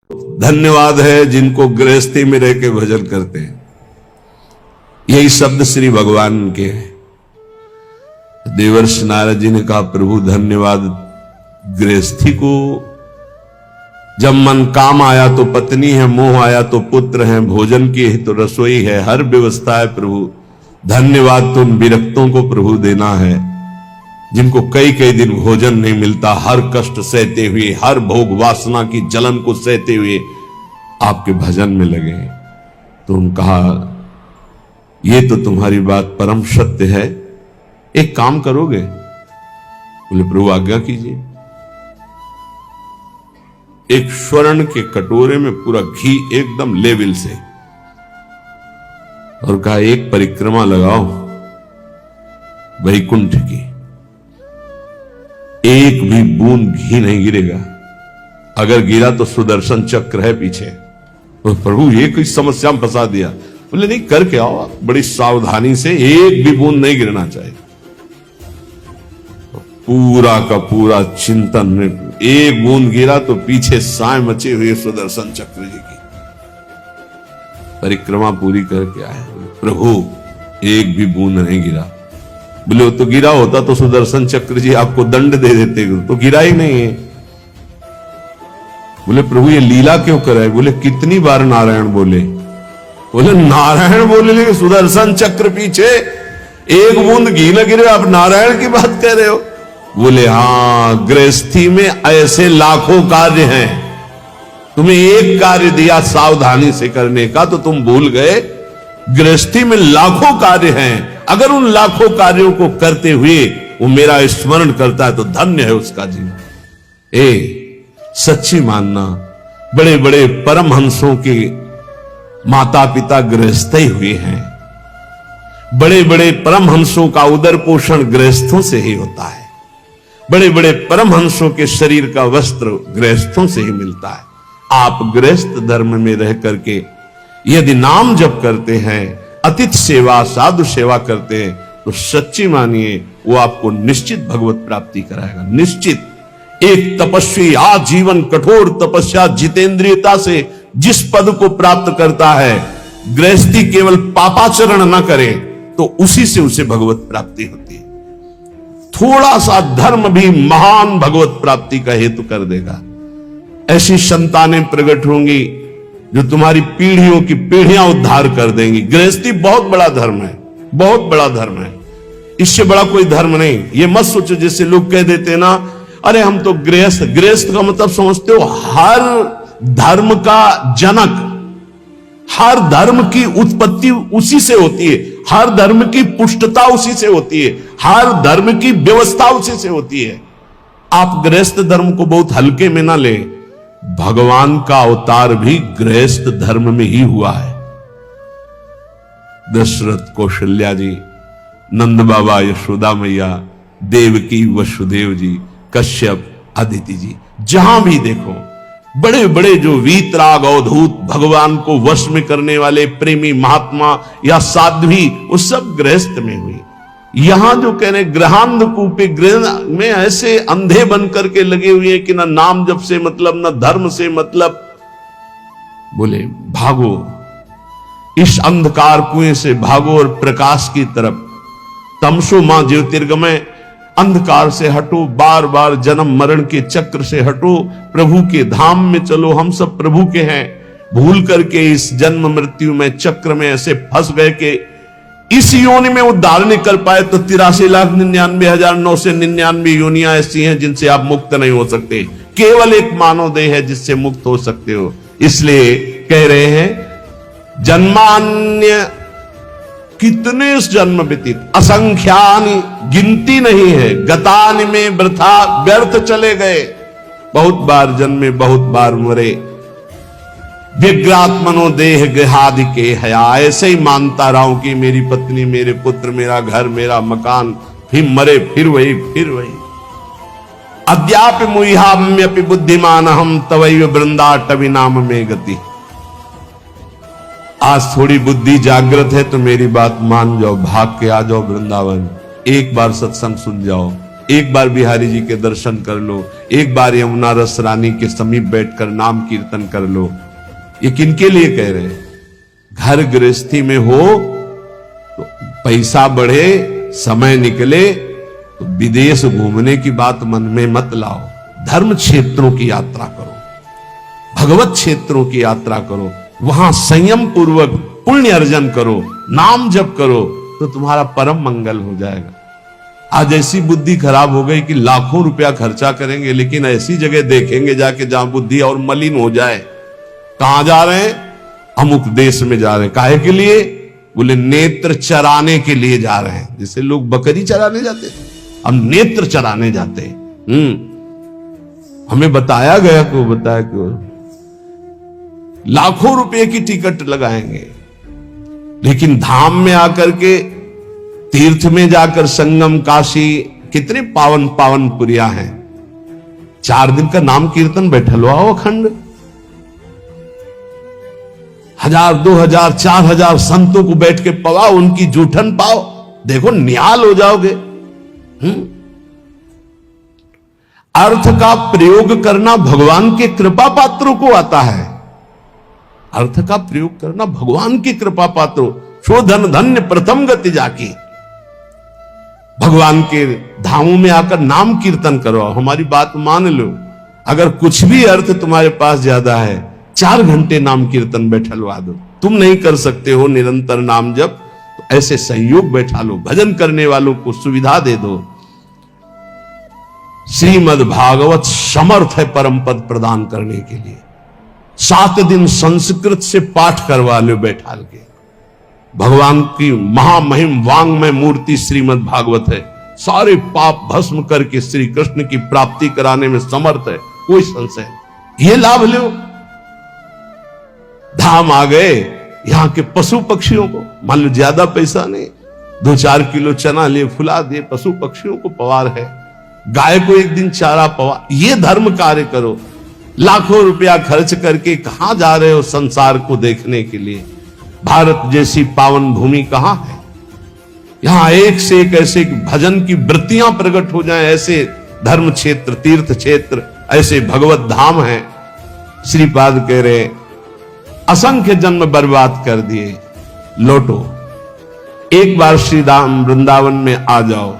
धन्यवाद है जिनको गृहस्थी में रह के भजन करते हैं। यही शब्द श्री भगवान के हैं। देवर्षि नारद जी ने कहा, प्रभु धन्यवाद गृहस्थी को। जब मन काम आया तो पत्नी है, मोह आया तो पुत्र है, भोजन की है तो रसोई है, हर व्यवस्था है प्रभु। धन्यवाद तुम विरक्तों को प्रभु देना है, जिनको कई कई दिन भोजन नहीं मिलता, हर कष्ट सहते हुए, हर भोग वासना की जलन को सहते हुए आपके भजन में लगे। तो उन्होंने कहा, ये तो तुम्हारी बात परम सत्य है, एक काम करोगे? बोले, प्रभु आज्ञा कीजिए। एक स्वर्ण के कटोरे में पूरा घी एकदम लेवल से, और कहा, एक परिक्रमा लगाओ वैकुंठ की, एक भी बूंद घी नहीं गिरेगा, अगर गिरा तो सुदर्शन चक्र है पीछे। तो प्रभु ये कोई समस्या में फंसा दिया। बोले, नहीं, करके आओ आप बड़ी सावधानी से, एक भी बूंद नहीं गिरना चाहिए। पूरा का पूरा चिंतन, एक बूंद गिरा तो पीछे साए मचे हुए सुदर्शन चक्र जी की। परिक्रमा पूरी करके आए, प्रभु एक भी बूंद नहीं गिरा। बोले, तो गिरा होता तो सुदर्शन चक्र जी आपको दंड दे देते, तो गिरा ही नहीं है। बोले, प्रभु ये लीला क्यों कराए? बोले, कितनी बार नारायण बोले? बोले, नारायण बोले लेकिन सुदर्शन चक्र पीछे एक बूंद घी न गिरे, आप नारायण की बात कह रहे हो? बोले, हाँ, गृहस्थी में ऐसे लाखों कार्य हैं, तुम्हें एक कार्य दिया सावधानी से करने का तो तुम भूल गए। गृहस्थी में लाखों कार्य हैं, अगर उन लाखों कार्यों को करते हुए वो मेरा स्मरण करता है तो धन्य है उसका जीवन। सच्ची मानना, बड़े बड़े परमहंसों के माता पिता गृहस्थ ही हुए हैं। बड़े बड़े परमहंसों का उदर पोषण गृहस्थों से ही होता है। बड़े बड़े परमहंसों के शरीर का वस्त्र गृहस्थों से ही मिलता है। आप गृहस्थ धर्म में रह करके यदि नाम जप करते हैं, अतिथि सेवा, साधु सेवा करते हैं, तो सच्ची मानिए वो आपको निश्चित भगवत प्राप्ति कराएगा, निश्चित। एक तपस्वी आजीवन कठोर तपस्या जितेंद्रियता से जिस पद को प्राप्त करता है, गृहस्थी केवल पापाचरण न करे तो उसी से उसे भगवत प्राप्ति होती है। थोड़ा सा धर्म भी महान भगवत प्राप्ति का हेतु कर देगा। ऐसी संतानें प्रकट होंगी जो तुम्हारी पीढ़ियों की पीढ़ियां उद्धार कर देंगी। गृहस्थी बहुत बड़ा धर्म है, बहुत बड़ा धर्म है, इससे बड़ा कोई धर्म नहीं। ये मत सोचो जैसे लोग कह देते ना, अरे हम तो गृहस्थ। गृहस्थ का मतलब समझते हो, हर धर्म का जनक, हर धर्म की उत्पत्ति उसी से होती है, हर धर्म की पुष्टता उसी से होती है, हर धर्म की व्यवस्था उसी से होती है। आप गृहस्थ धर्म को बहुत हल्के में ना ले, भगवान का अवतार भी गृहस्थ धर्म में ही हुआ है। दशरथ, कौशल्या जी, नंद बाबा, यशोदा मैया, देवकी, वसुदेव जी, कश्यप, अदिति जी, जहां भी देखो बड़े बड़े जो वीतराग अवधूत, भगवान को वश में करने वाले प्रेमी महात्मा या साध्वी, वो सब गृहस्थ में हुई। यहां जो कह रहे गृहांध कूपे, गृह में ऐसे अंधे बन करके लगे हुए हैं कि ना नाम जप से मतलब, ना धर्म से मतलब। बोले, भागो इस अंधकार कुएं से, भागो और प्रकाश की तरफ। तमसो मां ज्योतिर्गमय, अंधकार से हटो, बार बार जन्म मरण के चक्र से हटो, प्रभु के धाम में चलो। हम सब प्रभु के हैं, भूल करके इस जन्म मृत्यु में चक्र में ऐसे फंस गए कि इस योनि में उद्धार नहीं कर पाए तो 83,99,999 योनियां ऐसी हैं जिनसे आप मुक्त नहीं हो सकते। केवल एक मानव देह है जिससे मुक्त हो सकते हो। इसलिए कह रहे हैं, जन्मान्य कितने जन्म व्यतीत, असंख्यानि, गिनती नहीं है, गतानि में वृथा, व्यर्थ चले गए। बहुत बार जन्मे, बहुत बार मरे। व्यग्रात्मनो देह गृहादि के हया, ऐसे ही मानता रहा हूं कि मेरी पत्नी, मेरे पुत्र, मेरा घर, मेरा मकान, फिर मरे, फिर वही, फिर वही। अद्यापि मुह्याम्यपि बुद्धिमान हम तवैव वृंदाटवी नाम में गति। आज थोड़ी बुद्धि जागृत है तो मेरी बात मान जाओ, भाग के आ जाओ वृंदावन, एक बार सत्संग सुन जाओ, एक बार बिहारी जी के दर्शन कर लो, एक बार यमुना रस रानी के समीप बैठकर नाम कीर्तन कर लो। ये किनके लिए कह रहे हैं? घर गृहस्थी में हो तो पैसा बढ़े, समय निकले तो विदेश घूमने की बात मन में मत लाओ। धर्म क्षेत्रों की यात्रा करो, भगवत क्षेत्रों की यात्रा करो, वहां संयम पूर्वक पुण्य अर्जन करो, नाम जप करो, तो तुम्हारा परम मंगल हो जाएगा। आज ऐसी बुद्धि खराब हो गई कि लाखों रुपया खर्चा करेंगे लेकिन ऐसी जगह देखेंगे जाके जहां बुद्धि और मलिन हो जाए। कहां जा रहे हैं? अमुक देश में जा रहे हैं। काहे के लिए? बोले नेत्र चराने के लिए जा रहे हैं। जैसे लोग बकरी चराने जाते थे, हम नेत्र चराने जाते हैं। हमें बताया गया क्यों? बताया क्यों? लाखों रुपए की टिकट लगाएंगे लेकिन धाम में आकर के, तीर्थ में जाकर, संगम काशी, कितने पावन पावन पुरिया हैं। 4 दिन का नाम कीर्तन बैठल आओ अखंड, 1000, 2000, 4000 संतों को बैठ के पवाओ, उनकी जूठन पाओ, देखो निहाल हो जाओगे। अर्थ का प्रयोग करना भगवान के कृपा पात्रों को आता है। अर्थ का प्रयोग करना भगवान की कृपा पात्रों, शोधन धन्य प्रथम गति जाकी। भगवान के धामों में आकर नाम कीर्तन करो। हमारी बात मान लो, अगर कुछ भी अर्थ तुम्हारे पास ज्यादा है, 4 घंटे नाम कीर्तन बैठलवा दो। तुम नहीं कर सकते हो निरंतर नाम जप, तो ऐसे संयोग बैठा लो, भजन करने वालों को सुविधा दे दो। श्रीमद् भागवत समर्थ है परम पद प्रदान करने के लिए। 7 दिन संस्कृत से पाठ करवा लो बैठाल के। भगवान की महामहिम वांग्मय मूर्ति श्रीमद् भागवत है। सारे पाप भस्म करके श्री कृष्ण की प्राप्ति कराने में समर्थ है, कोई संशय। ये लाभ लो। धाम आ गए, यहां के पशु पक्षियों को, मान लो ज्यादा पैसा नहीं, 2-4 किलो चना लिए, फुला दिए, पशु पक्षियों को पवार है। गाय को एक दिन चारा पवा, ये धर्म कार्य करो। लाखों रुपया खर्च करके कहां जा रहे हो संसार को देखने के लिए? भारत जैसी पावन भूमि कहां है? यहां एक से एक ऐसे भजन की वृत्तियां प्रकट हो जाएं, ऐसे धर्म क्षेत्र, तीर्थ क्षेत्र, ऐसे भगवत धाम हैं। श्रीपाद कह रहे असंख्य जन्म बर्बाद कर दिए, लौटो, एक बार श्री धाम वृंदावन में आ जाओ।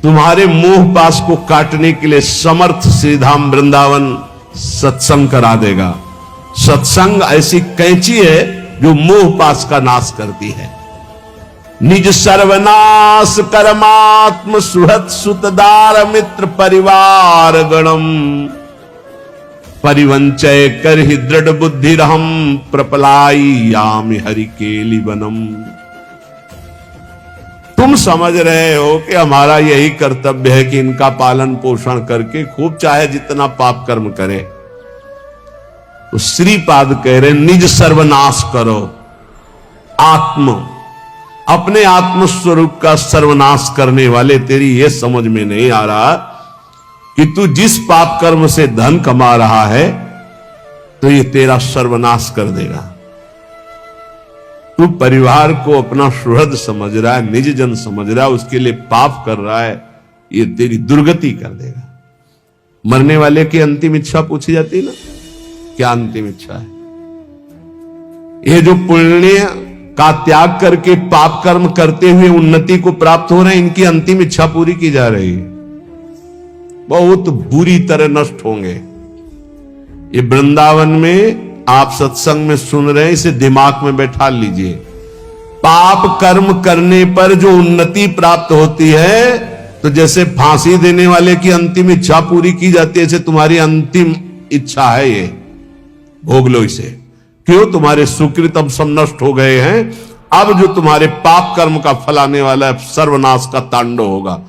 तुम्हारे मोह पास को काटने के लिए समर्थ श्रीधाम वृंदावन सत्संग करा देगा। सत्संग ऐसी कैंची है जो मोह पास का नाश करती है। निज सर्वनाश कर्मात्म सुहृत सुतदार मित्र परिवार गणम परिवंचय कर ही दृढ़ बुद्धि रहम प्रपलाई यामि हरि केली वनम। तुम समझ रहे हो कि हमारा यही कर्तव्य है कि इनका पालन पोषण करके खूब चाहे जितना पाप कर्म करे। तो श्रीपाद कह रहे निज सर्वनाश करो। अपने आत्म स्वरूप का सर्वनाश करने वाले, तेरी यह समझ में नहीं आ रहा कि तू जिस पाप कर्म से धन कमा रहा है तो ये तेरा सर्वनाश कर देगा। तू परिवार को अपना सुहृद समझ रहा है, निज जन समझ रहा है, उसके लिए पाप कर रहा है, ये तेरी दुर्गति कर देगा। मरने वाले की अंतिम इच्छा पूछी जाती है ना, क्या अंतिम इच्छा है? ये जो पुण्य का त्याग करके पाप कर्म करते हुए उन्नति को प्राप्त हो रहे हैं, इनकी अंतिम इच्छा पूरी की जा रही है। बहुत बुरी तरह नष्ट होंगे। ये वृंदावन में आप सत्संग में सुन रहे हैं, इसे दिमाग में बैठा लीजिए। पाप कर्म करने पर जो उन्नति प्राप्त होती है, तो जैसे फांसी देने वाले की अंतिम इच्छा पूरी की जाती है, ऐसे तुम्हारी अंतिम इच्छा है ये, भोग लो इसे। क्यों? तुम्हारे सुकृत अब सब नष्ट हो गए हैं। अब जो तुम्हारे पाप कर्म का फल आने वाला है, सर्वनाश का तांडव होगा।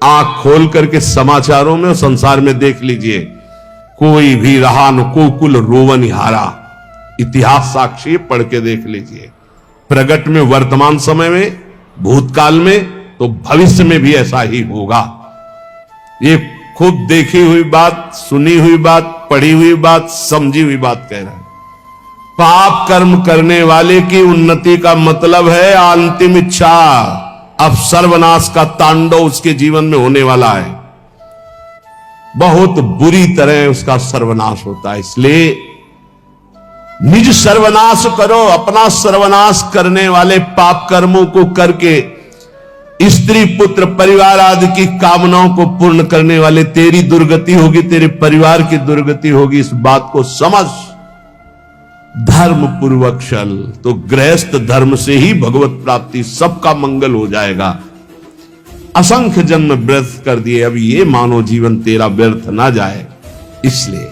आंख खोल करके समाचारों में और संसार में देख लीजिए, कोई भी रहा न को कुल रोवन हारा। इतिहास साक्षी पढ़ के देख लीजिए। प्रगट में वर्तमान समय में, भूतकाल में, तो भविष्य में भी ऐसा ही होगा। ये खुद देखी हुई बात, सुनी हुई बात, पढ़ी हुई बात, समझी हुई बात कह रहा है। पाप कर्म करने वाले की उन्नति का मतलब है अंतिम इच्छा। अब सर्वनाश का तांडव उसके जीवन में होने वाला है, बहुत बुरी तरह उसका सर्वनाश होता है। इसलिए निज सर्वनाश करो, अपना सर्वनाश करने वाले पाप कर्मों को करके स्त्री पुत्र परिवार आदि की कामनाओं को पूर्ण करने वाले तेरी दुर्गति होगी, तेरे परिवार की दुर्गति होगी। इस बात को समझ, धर्म पूर्वक चल, तो गृहस्थ धर्म से ही भगवत प्राप्ति, सबका मंगल हो जाएगा। असंख्य जन्म व्यर्थ कर दिए, अब ये मानव जीवन तेरा व्यर्थ ना जाए, इसलिए